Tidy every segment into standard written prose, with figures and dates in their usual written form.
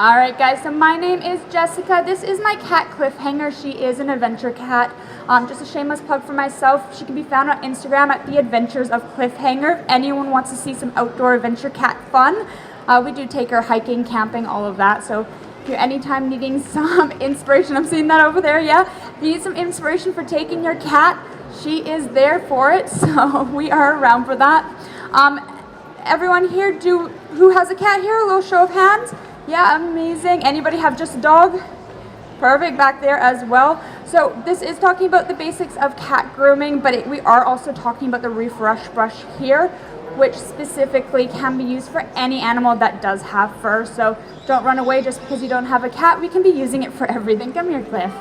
Alright guys, so my name is Jessica. This is my cat Cliffhanger. She is an adventure cat. Just a shameless plug for myself. She can be found on Instagram at The Adventures of Cliffhanger. If anyone wants to see some outdoor adventure cat fun, we do take her hiking, camping, all of that. So if you're anytime needing some inspiration, I'm seeing that over there, yeah. If you need some inspiration for taking your cat, she is there for it. So we are around for that. Everyone here, who has a cat here? A little show of hands. Yeah, amazing. Anybody have just a dog? Perfect, back there as well. So this is talking about the basics of cat grooming, but we are also talking about the Refuresh brush here, which specifically can be used for any animal that does have fur. So don't run away just because you don't have a cat. We can be using it for everything. Come here, Cliff.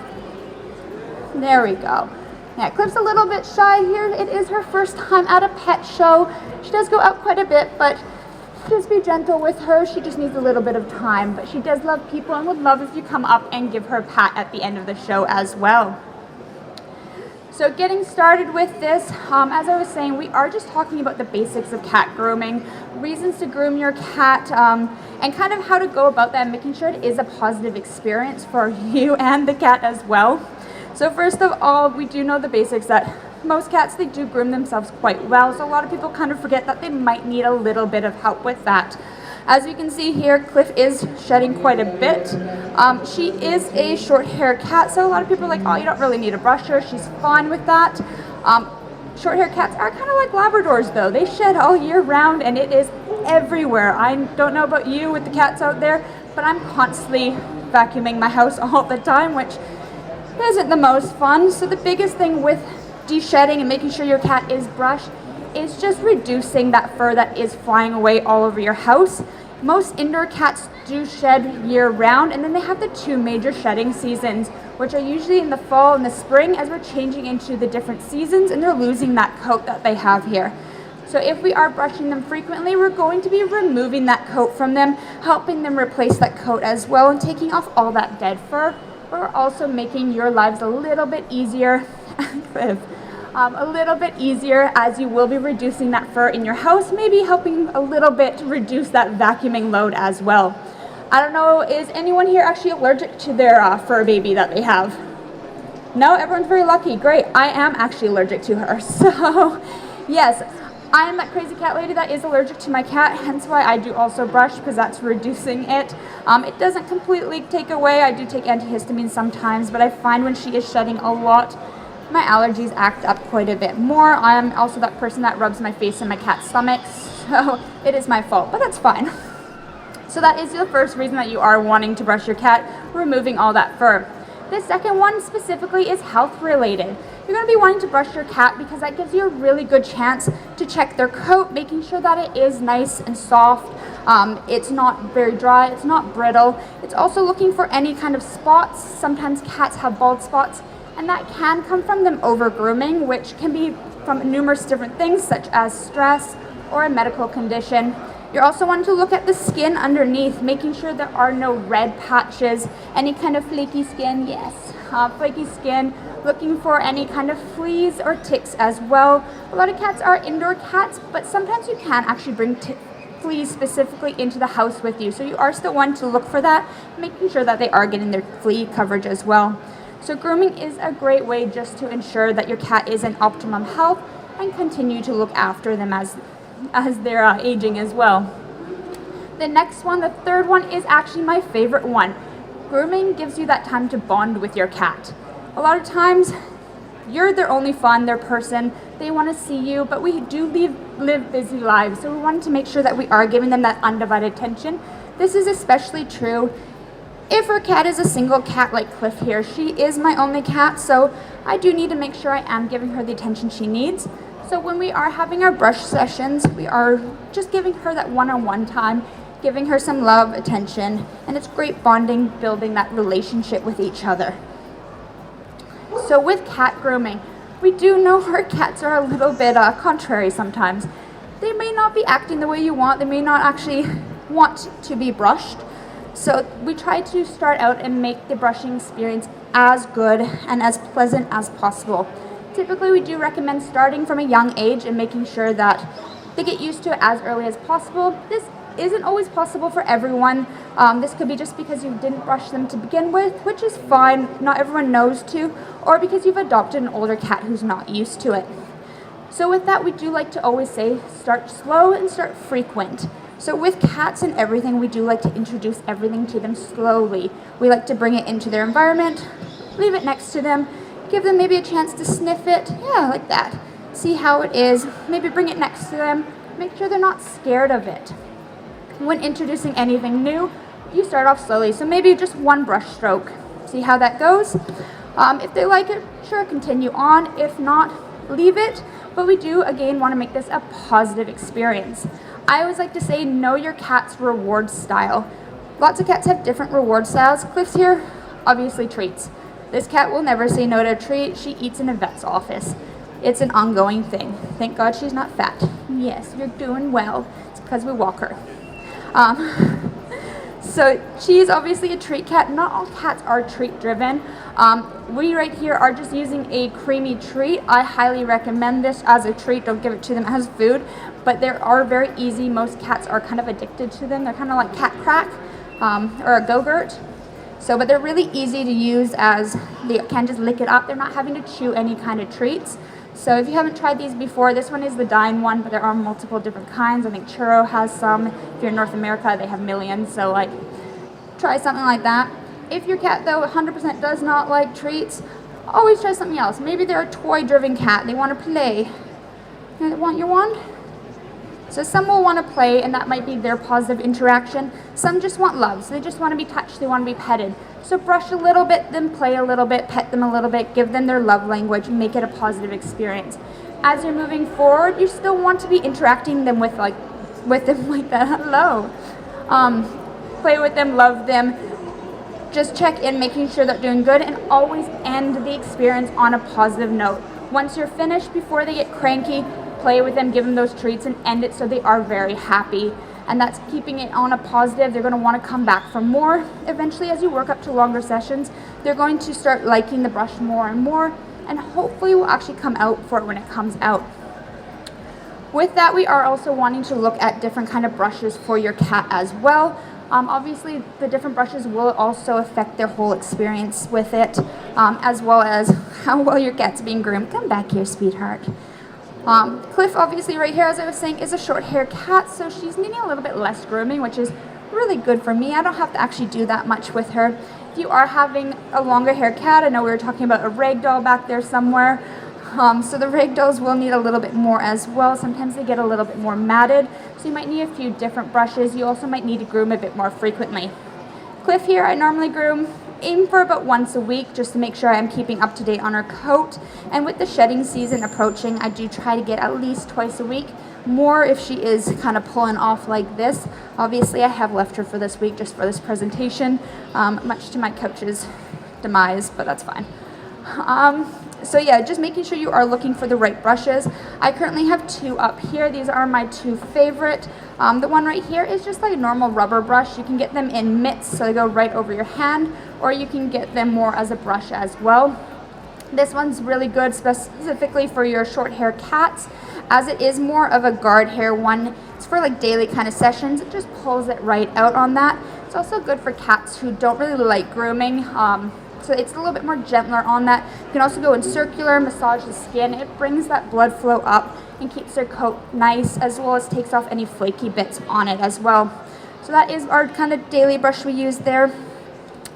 There we go. Yeah, Cliff's a little bit shy here. It is her first time at a pet show. She does go out quite a bit, but just be gentle with her. She just needs a little bit of time, but she does love people and would love if you come up and give her a pat at the end of the show as well. So getting started with this, as I was saying, we are just talking about the basics of cat grooming, reasons to groom your cat, and kind of how to go about that, making sure it is a positive experience for you and the cat as well. So first of all, we do know the basics that most cats, they do groom themselves quite well, so a lot of people kind of forget that they might need a little bit of help with that. As you can see here, Cliff is shedding quite a bit. She is a short hair cat, so a lot of people are like, oh, you don't really need a brusher. She's fine with that. Short hair cats are kind of like Labradors though. They shed all year round and it is everywhere. I don't know about you with the cats out there, but I'm constantly vacuuming my house all the time, which isn't the most fun. So the biggest thing with deshedding and making sure your cat is brushed is just reducing that fur that is flying away all over your house. Most indoor cats do shed year round, and then they have the two major shedding seasons, which are usually in the fall and the spring as we're changing into the different seasons and they're losing that coat that they have here. So if we are brushing them frequently, we're going to be removing that coat from them, helping them replace that coat as well and taking off all that dead fur. We're also making your lives a little bit easier as you will be reducing that fur in your house, maybe helping a little bit reduce that vacuuming load as well. I don't know, is anyone here actually allergic to their fur baby that they have? No, everyone's very lucky. Great. I am actually allergic to her. So yes, I am that crazy cat lady that is allergic to my cat, hence why I do also brush, because that's reducing it. It doesn't completely take away. I do take antihistamines sometimes, but I find when she is shedding a lot, my allergies act up quite a bit more. I'm also that person that rubs my face in my cat's stomach, so it is my fault, but that's fine. So that is the first reason that you are wanting to brush your cat, removing all that fur. The second one specifically is health related. You're going to be wanting to brush your cat because that gives you a really good chance to check their coat, making sure that it is nice and soft. It's not very dry, it's not brittle. It's also looking for any kind of spots. Sometimes cats have bald spots, and that can come from them over grooming, which can be from numerous different things such as stress or a medical condition. You're also wanting to look at the skin underneath, making sure there are no red patches, any kind of flaky skin, yes, flaky skin, looking for any kind of fleas or ticks as well. A lot of cats are indoor cats, but sometimes you can actually bring fleas specifically into the house with you. So you are still wanting to look for that, making sure that they are getting their flea coverage as well. So grooming is a great way just to ensure that your cat is in optimum health and continue to look after them as they're aging as well. The next one, the third one, is actually my favorite one. Grooming gives you that time to bond with your cat. A lot of times, you're their only fun, their person. They want to see you, but we do live busy lives, so we wanted to make sure that we are giving them that undivided attention. This is especially true if her cat is a single cat like Cliff here. She is my only cat, so I do need to make sure I am giving her the attention she needs. So when we are having our brush sessions, we are just giving her that one-on-one time, giving her some love, attention, and it's great bonding, building that relationship with each other. So with cat grooming, we do know our cats are a little bit contrary sometimes. They may not be acting the way you want. They may not actually want to be brushed. So we try to start out and make the brushing experience as good and as pleasant as possible. Typically, we do recommend starting from a young age and making sure that they get used to it as early as possible. This isn't always possible for everyone. This could be just because you didn't brush them to begin with, which is fine, not everyone knows to, or because you've adopted an older cat who's not used to it. So with that, we do like to always say, start slow and start frequent. So with cats and everything, we do like to introduce everything to them slowly. We like to bring it into their environment, leave it next to them, give them maybe a chance to sniff it, yeah, like that. See how it is, maybe bring it next to them, make sure they're not scared of it. When introducing anything new, you start off slowly, so maybe just one brush stroke. See how that goes. If they like it, sure, continue on. If not, leave it. But we do, again, want to make this a positive experience. I always like to say, know your cat's reward style. Lots of cats have different reward styles. Cliff's here, obviously treats. This cat will never say no to a treat. She eats in a vet's office. It's an ongoing thing. Thank God she's not fat. Yes, you're doing well. It's because we walk her. So she's obviously a treat cat. Not all cats are treat driven. We right here are just using a creamy treat. I highly recommend this as a treat. Don't give it to them as food, but they are very easy. Most cats are kind of addicted to them. They're kind of like cat crack or a Go-Gurt. So, but they're really easy to use as they can just lick it up. They're not having to chew any kind of treats. So if you haven't tried these before, this one is the Dine one, but there are multiple different kinds. I think Churro has some. If you're in North America, they have millions. So like, try something like that. If your cat though 100% does not like treats, always try something else. Maybe they're a toy-driven cat. They want to play. You want your wand? So some will want to play, and that might be their positive interaction. Some just want love, so they just want to be touched, they want to be petted. So brush a little bit, then play a little bit, pet them a little bit, give them their love language, make it a positive experience. As you're moving forward, you still want to be interacting them with them like that. Hello. Play with them, love them. Just check in, making sure they're doing good, and always end the experience on a positive note. Once you're finished, before they get cranky, play with them, give them those treats, and end it so they are very happy. And that's keeping it on a positive. They're going to want to come back for more. Eventually, as you work up to longer sessions, they're going to start liking the brush more and more, and hopefully will actually come out for it when it comes out. With that, we are also wanting to look at different kind of brushes for your cat as well. Obviously, the different brushes will also affect their whole experience with it, as well as how well your cat's being groomed. Come back here, sweetheart. Cliff, obviously, right here, as I was saying, is a short hair cat, so she's needing a little bit less grooming, which is really good for me. I don't have to actually do that much with her. If you are having a longer hair cat, I know we were talking about a ragdoll back there somewhere, so the ragdolls will need a little bit more as well. Sometimes they get a little bit more matted, so you might need a few different brushes. You also might need to groom a bit more frequently. Cliff here, I normally aim for about once a week, just to make sure I'm keeping up to date on her coat. And with the shedding season approaching, I do try to get at least twice a week, more if she is kind of pulling off like this. Obviously, I have left her for this week just for this presentation, much to my coach's demise, but that's fine. So yeah, just making sure you are looking for the right brushes. I currently have two up here. These are my two favorite. The one right here is just like a normal rubber brush. You can get them in mitts, so they go right over your hand, or you can get them more as a brush as well. This one's really good specifically for your short hair cats, as it is more of a guard hair one. It's for like daily kind of sessions. It just pulls it right out on that. It's also good for cats who don't really like grooming. So it's a little bit more gentler on that. You can also go in circular, massage the skin. It brings that blood flow up and keeps their coat nice, as well as takes off any flaky bits on it as well. So that is our kind of daily brush we use there.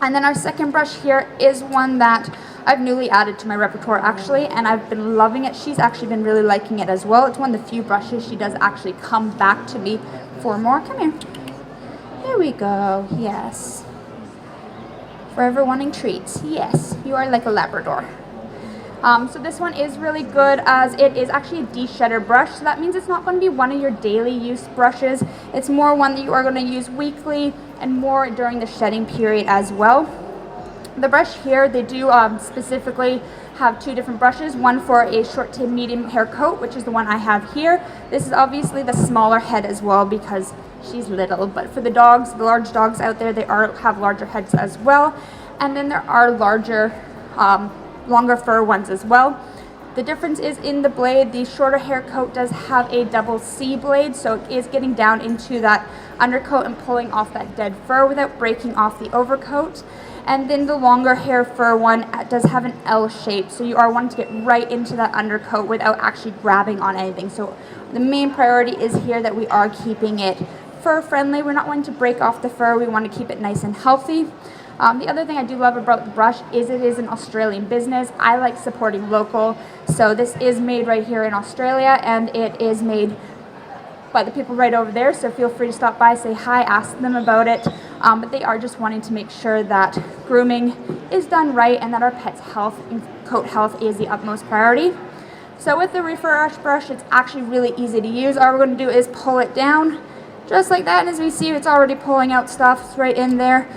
And then our second brush here is one that I've newly added to my repertoire actually, and I've been loving it. She's actually been really liking it as well. It's one of the few brushes she does actually come back to me for more. Come here. There we go. Yes. Forever wanting treats. Yes, you are like a Labrador. So this one is really good, as it is actually a de-shedder brush. So that means it's not going to be one of your daily use brushes. It's more one that you are going to use weekly and more during the shedding period as well. The brush here, they do specifically have two different brushes, one for a short to medium hair coat, which is the one I have here. This is obviously the smaller head as well because she's little, but for the dogs, the large dogs out there, they have larger heads as well. And then there are larger, longer fur ones as well. The difference is in the blade. The shorter hair coat does have a double C blade, so it is getting down into that undercoat and pulling off that dead fur without breaking off the overcoat. And then the longer hair fur one does have an L shape, so you are wanting to get right into that undercoat without actually grabbing on anything. So the main priority is here that we are keeping it fur friendly. We're not wanting to break off the fur. We want to keep it nice and healthy. The other thing I do love about the brush is it is an Australian business. I like supporting local. So this is made right here in Australia, and it is made by the people right over there. So feel free to stop by, say hi, ask them about it. But they are just wanting to make sure that grooming is done right and that our pet's health and coat health is the utmost priority. So with the Refuresh brush, it's actually really easy to use. All we're going to do is pull it down just like that. And as we see, it's already pulling out stuff. It's right in there.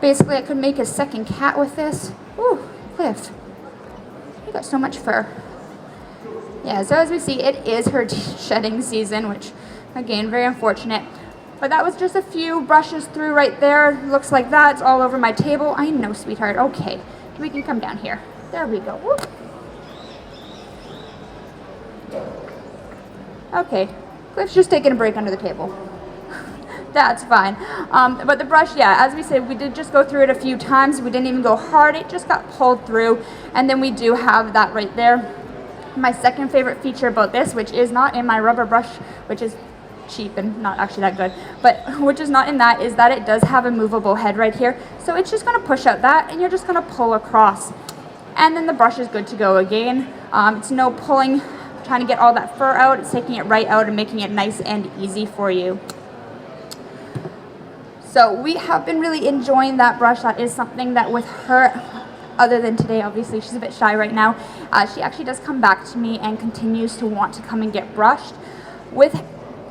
Basically, I could make a second cat with this. Ooh, Cliff, you got so much fur. Yeah, so as we see, it is her shedding season, which, again, very unfortunate. But that was just a few brushes through right there. Looks like that. It's all over my table. I know, sweetheart. Okay, we can come down here. There we go. Whoop. Okay, Cliff's just taking a break under the table. That's fine. But the brush, yeah, as we said, we did just go through it a few times. We didn't even go hard. It just got pulled through. And then we do have that right there. My second favorite feature about this, which is not in my rubber brush, which is cheap and not actually that good, but which is not in that, is that it does have a movable head right here. So it's just going to push out that, and you're just going to pull across. And then the brush is good to go again. It's no pulling, trying to get all that fur out. It's taking it right out and making it nice and easy for you. So we have been really enjoying that brush. That is something that with her, other than today, obviously she's a bit shy right now, she actually does come back to me and continues to want to come and get brushed. With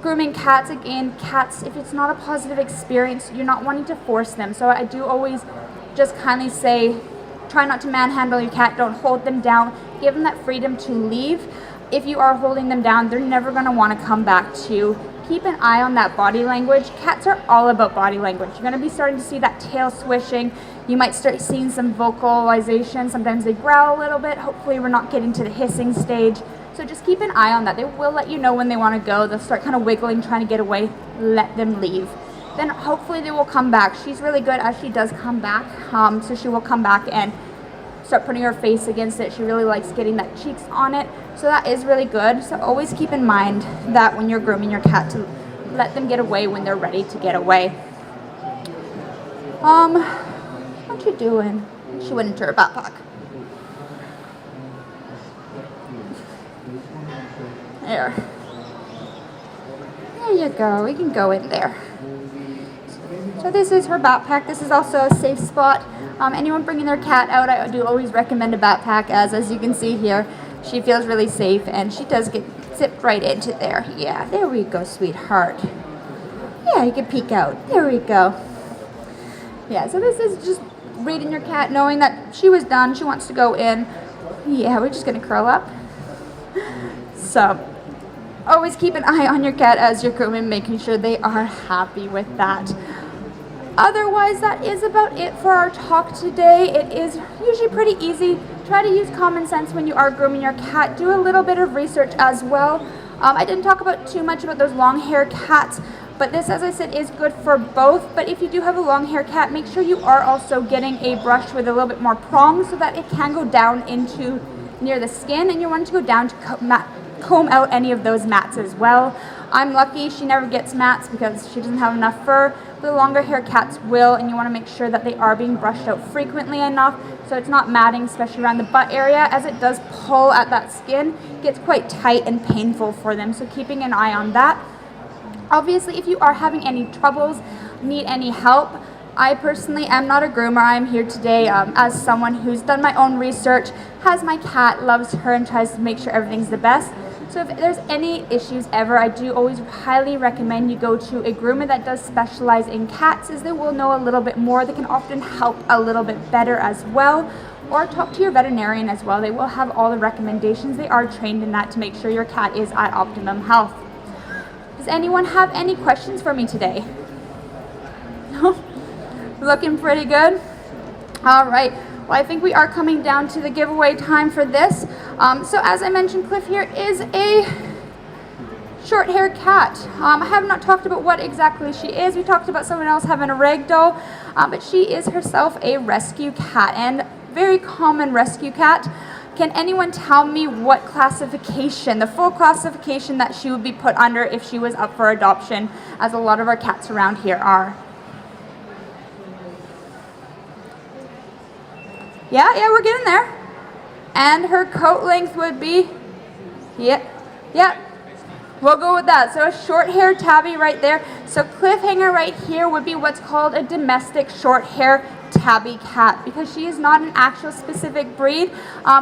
grooming cats, again, cats, if it's not a positive experience, you're not wanting to force them. So I do always just kindly say, try not to manhandle your cat, don't hold them down, give them that freedom to leave. If you are holding them down, they're never going to want to come back to you. Keep an eye on that body language. Cats are all about body language. You're going to be starting to see that tail swishing. You might start seeing some vocalization. Sometimes they growl a little bit. Hopefully we're not getting to the hissing stage. So just keep an eye on that. They will let you know when they want to go. They'll start kind of wiggling, trying to get away. Let them leave. Then hopefully they will come back. She's really good as she does come back. So she will come back and start putting her face against it. She really likes getting that cheeks on it. So that is really good. So always keep in mind that when you're grooming your cat, to let them get away when they're ready to get away. What you doing? She went into her backpack. There you go. We can go in there. So this is her backpack. This is also a safe spot. Anyone bringing their cat out, I do always recommend a backpack, as you can see here, she feels really safe, and she does get zipped right into there. Yeah, there we go, sweetheart. Yeah, you can peek out. There we go. Yeah, so this is just reading your cat, knowing that she was done. She wants to go in. Yeah, we're just going to curl up. So always keep an eye on your cat as you're grooming, making sure they are happy with that. Otherwise, that is about it for our talk today. It is usually pretty easy. Try to use common sense when you are grooming your cat. Do a little bit of research as well. I didn't talk about too much about those long hair cats, but this, as I said, is good for both. But if you do have a long hair cat, make sure you are also getting a brush with a little bit more prong so that it can go down into near the skin, and you want to go down to comb out any of those mats as well. I'm lucky she never gets mats because she doesn't have enough fur. The longer hair cats will, and you want to make sure that they are being brushed out frequently enough so it's not matting, especially around the butt area, as it does pull at that skin. It gets quite tight and painful for them, so keeping an eye on that. Obviously, if you are having any troubles, need any help, I personally am not a groomer. I'm here today as someone who's done my own research, has my cat, loves her, and tries to make sure everything's the best. So if there's any issues ever, I do always highly recommend you go to a groomer that does specialize in cats, as they will know a little bit more. They can often help a little bit better as well. Or talk to your veterinarian as well. They will have all the recommendations. They are trained in that to make sure your cat is at optimum health. Does anyone have any questions for me today? No? Looking pretty good? All right. Well, I think we are coming down to the giveaway time for this. So as I mentioned, Cliff here is a short-haired cat. I have not talked about what exactly she is. We talked about someone else having a ragdoll, but she is herself a rescue cat, and very common rescue cat. Can anyone tell me what classification, the full classification that she would be put under if she was up for adoption, as a lot of our cats around here are? Yeah, we're getting there. And her coat length would be, yeah. We'll go with that. So a short-haired tabby right there. So Cliffhanger right here would be what's called a domestic short-hair tabby cat, because she is not an actual specific breed.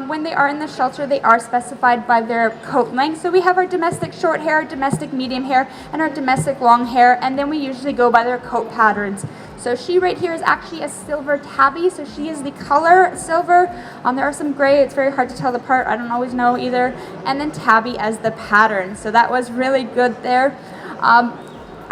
When they are in the shelter, they are specified by their coat length. So we have our domestic short hair, domestic medium hair, and our domestic long hair, and then we usually go by their coat patterns. So she right here is actually a silver tabby, so she is the color silver. There are some gray, it's very hard to tell apart, I don't always know either. And then tabby as the pattern, so that was really good there.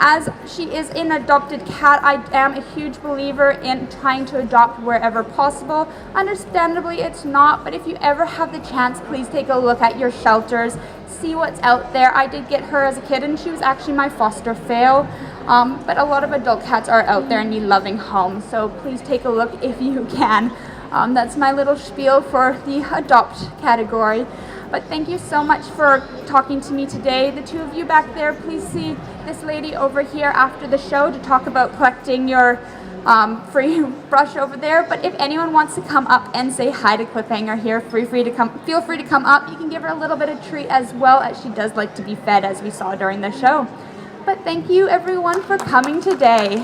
As she is an adopted cat, I am a huge believer in trying to adopt wherever possible. Understandably, it's not, but if you ever have the chance, please take a look at your shelters, see what's out there. I did get her as a kid, and she was actually my foster fail. But a lot of adult cats are out there and need loving homes, so please take a look if you can. That's my little spiel for the adopt category. But thank you so much for talking to me today. The two of you back there, please see this lady over here after the show to talk about collecting your free brush over there. But if anyone wants to come up and say hi to Cliffhanger here, feel free to come up. You can give her a little bit of treat as well, as she does like to be fed, as we saw during the show. But thank you everyone for coming today.